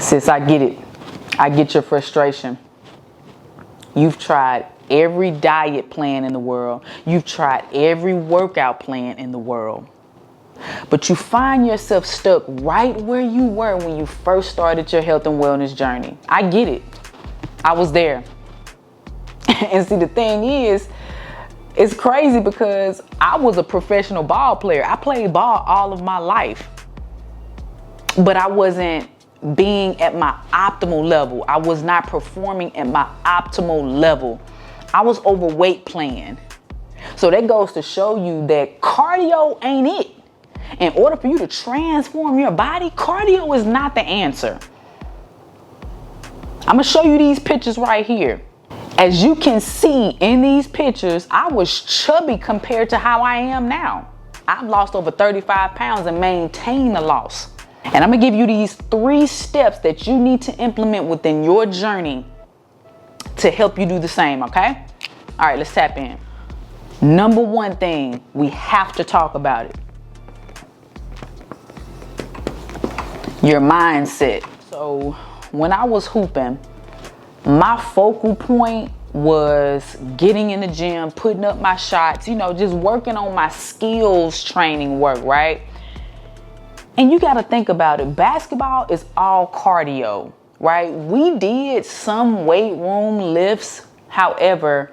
Sis, I get it. I get your frustration. You've tried every diet plan in the world. You've tried every workout plan in the world. But you find yourself stuck right where you were when you first started your health and wellness journey. I get it. I was there. And see, the thing is, it's crazy because I was a professional ball player. I played ball all of my life. But I wasn't being at my optimal level. I was not performing at my optimal level. I was overweight playing. So that goes to show you that cardio ain't it. In order for you to transform your body, cardio is not the answer. I'm gonna show you these pictures right here. As you can see in these pictures, I was chubby compared to how I am now. I've lost over 35 pounds and maintained the loss. And I'm gonna give you these 3 steps that you need to implement within your journey to help you do the same, okay? All right, let's tap in. Number 1 thing, we have to talk about it. Your mindset. So when I was hooping, my focal point was getting in the gym, putting up my shots, just working on my skills training work, right? And you got to think about it. Basketball is all cardio, right? We did some weight room lifts. However,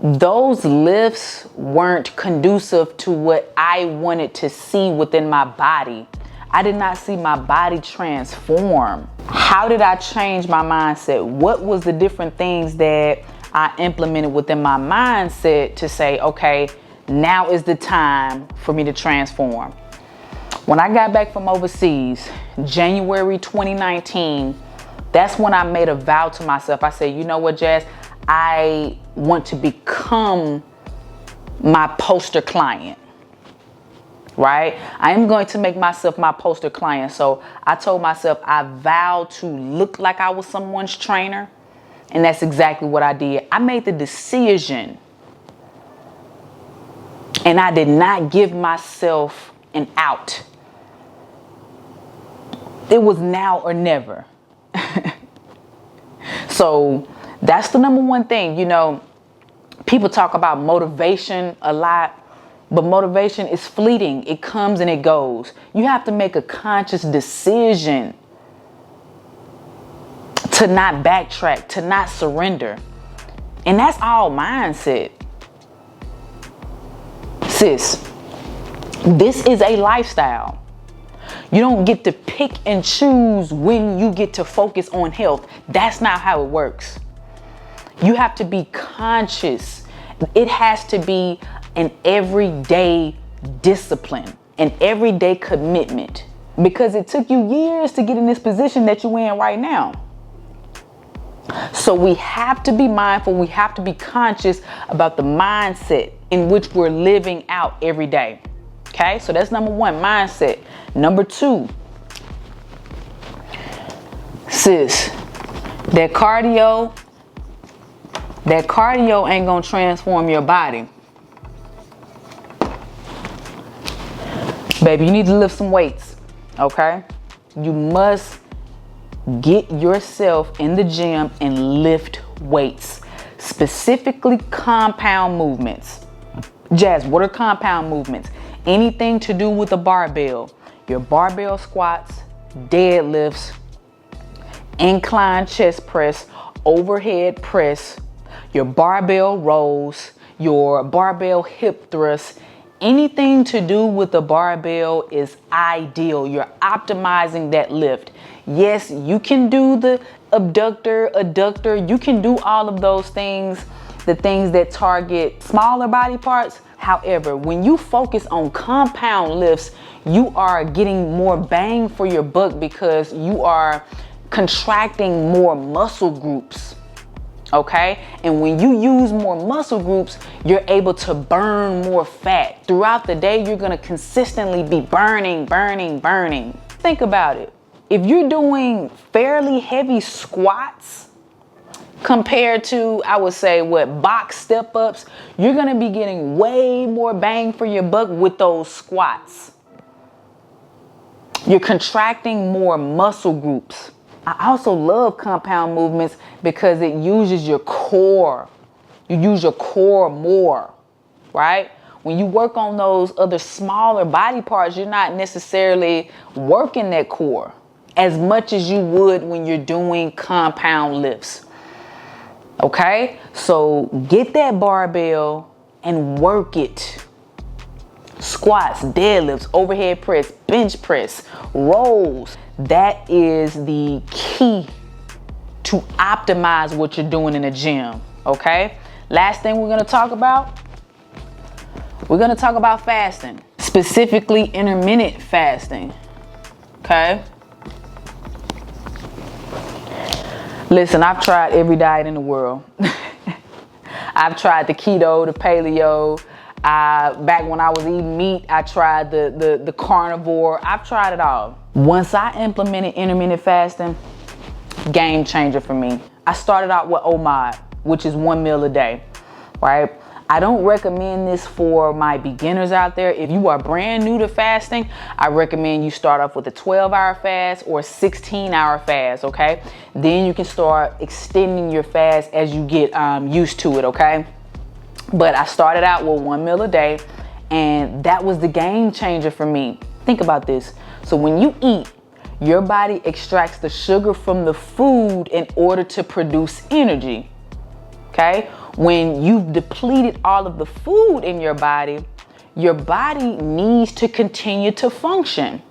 those lifts weren't conducive to what I wanted to see within my body. I did not see my body transform. How did I change my mindset? What was the different things that I implemented within my mindset to say, okay, now is the time for me to transform? When I got back from overseas, January 2019, that's when I made a vow to myself. I said, you know what, Jazz? I want to become my poster client. Right? I am going to make myself my poster client. So I told myself I vowed to look like I was someone's trainer. And that's exactly what I did. I made the decision. And I did not give myself an out. It was now or never. So that's the number 1 thing. People talk about motivation a lot. But motivation is fleeting. It comes and it goes. You have to make a conscious decision to not backtrack, to not surrender. And that's all mindset. Sis, this is a lifestyle. You don't get to pick and choose when you get to focus on health. That's not how it works. You have to be conscious. It has to be an everyday discipline, an everyday commitment, because it took you years to get in this position that you're in right now. So we have to be mindful. We have to be conscious about the mindset in which we're living out every day. Okay, so that's number 1, mindset. Number 2, sis, that cardio ain't gonna transform your body. Baby, you need to lift some weights, okay? You must get yourself in the gym and lift weights, specifically compound movements. Jazz, what are compound movements? Anything to do with a barbell. Your barbell squats, deadlifts, incline chest press, overhead press, your barbell rows, your barbell hip thrusts. Anything to do with the barbell is ideal. You're optimizing that lift. Yes, you can do the abductor, adductor. You can do all of those things, the things that target smaller body parts. However, when you focus on compound lifts, you are getting more bang for your buck because you are contracting more muscle groups. Okay? And when you use more muscle groups, you're able to burn more fat. Throughout the day, you're going to consistently be burning. Think about it. If you're doing fairly heavy squats compared to, I would say, box step-ups, you're going to be getting way more bang for your buck with those squats. You're contracting more muscle groups. I also love compound movements because it uses your core. You use your core more, right? When you work on those other smaller body parts, you're not necessarily working that core as much as you would when you're doing compound lifts. Okay? So get that barbell and work it. Squats, deadlifts, overhead press, bench press, rolls. That is the key to optimize what you're doing in the gym. Okay? Last thing we're going to talk about. We're going to talk about fasting, specifically intermittent fasting. Okay? Listen, I've tried every diet in the world. I've tried the keto, the paleo. Back when I was eating meat, I tried the carnivore. I've tried it all. Once I implemented intermittent fasting, game changer for me. I started out with OMAD, which is 1 meal a day, right? I don't recommend this for my beginners out there. If you are brand new to fasting, I recommend you start off with a 12-hour fast or a 16-hour fast, okay? Then you can start extending your fast as you get used to it, okay? But I started out with 1 meal a day, and that was the game changer for me. Think about this. So when you eat, your body extracts the sugar from the food in order to produce energy, okay? When you've depleted all of the food in your body needs to continue to function.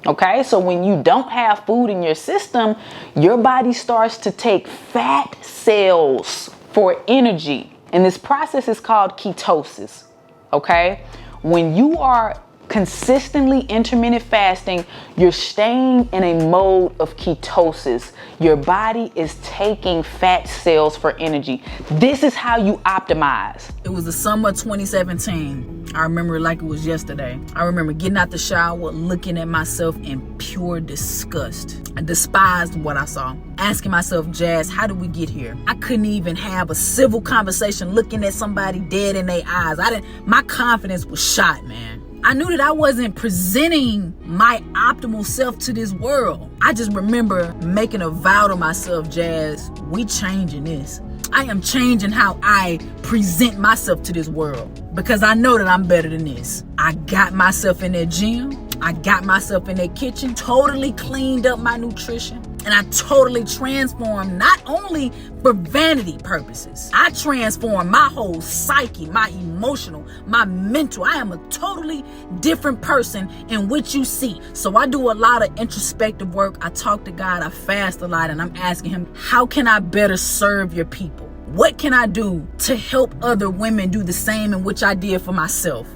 Okay, so when you don't have food in your system, your body starts to take fat cells for energy. And this process is called ketosis. Okay, when you are consistently intermittent fasting, you're staying in a mode of ketosis. Your body is taking fat cells for energy. This is how you optimize. It was the summer of 2017. I remember it like it was yesterday. I remember getting out the shower, looking at myself in pure disgust. I despised what I saw. Asking myself, Jazz, how did we get here? I couldn't even have a civil conversation looking at somebody dead in their eyes. My confidence was shot, man. I knew that I wasn't presenting my optimal self to this world. I just remember making a vow to myself, Jazz, we changing this. I am changing how I present myself to this world because I know that I'm better than this. I got myself in that gym. I got myself in that kitchen, totally cleaned up my nutrition. And I totally transformed, not only for vanity purposes, I transformed my whole psyche, my emotional, my mental. I am a totally different person in which you see. So I do a lot of introspective work. I talk to God, I fast a lot, and I'm asking him, how can I better serve your people? What can I do to help other women do the same in which I did for myself?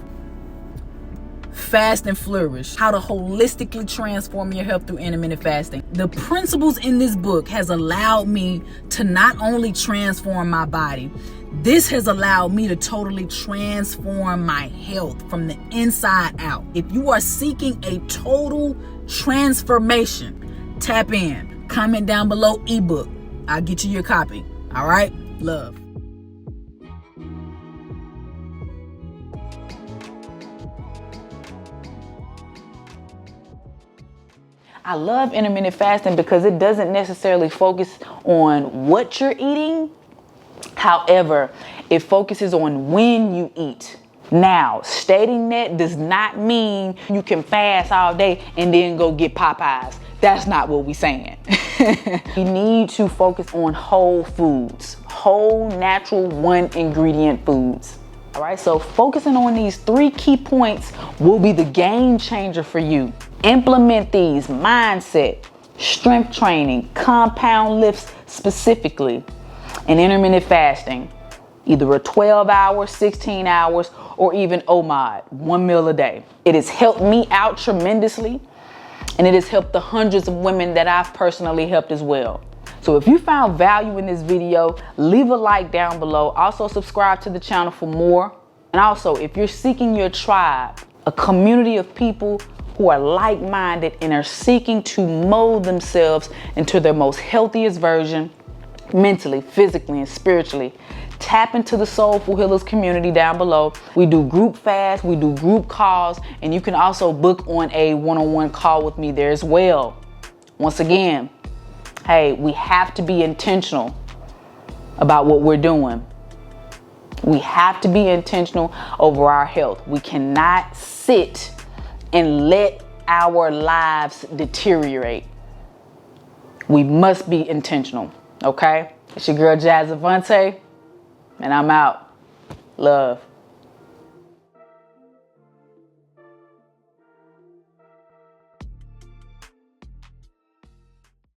Fast and Flourish, how to holistically transform your health through intermittent fasting. The principles in this book has allowed me to not only transform my body, this has allowed me to totally transform my health from the inside out. If you are seeking a total transformation, tap in. Comment down below ebook. I'll get you your copy. All right? Love. I love intermittent fasting because it doesn't necessarily focus on what you're eating. However, it focuses on when you eat. Now, stating that does not mean you can fast all day and then go get Popeyes. That's not what we're saying. You need to focus on whole foods, whole, natural, one ingredient foods. All right, so focusing on these 3 key points will be the game changer for you. Implement these: mindset, strength training, compound lifts specifically, and intermittent fasting. Either a 12-hour, 16 hours, or even OMAD, 1 meal a day. It has helped me out tremendously, and it has helped the hundreds of women that I've personally helped as well. So if you found value in this video, leave a like down below. Also subscribe to the channel for more. And also, if you're seeking your tribe, a community of people who are like-minded and are seeking to mold themselves into their most healthiest version, mentally, physically, and spiritually, tap into the Soulful Healers community down below. We do group fasts, we do group calls, and you can also book on a one-on-one call with me there as well. Once again, hey, we have to be intentional about what we're doing. We have to be intentional over our health. We cannot sit and let our lives deteriorate. We must be intentional, okay? It's your girl Jazz Avantí, and I'm out. Love.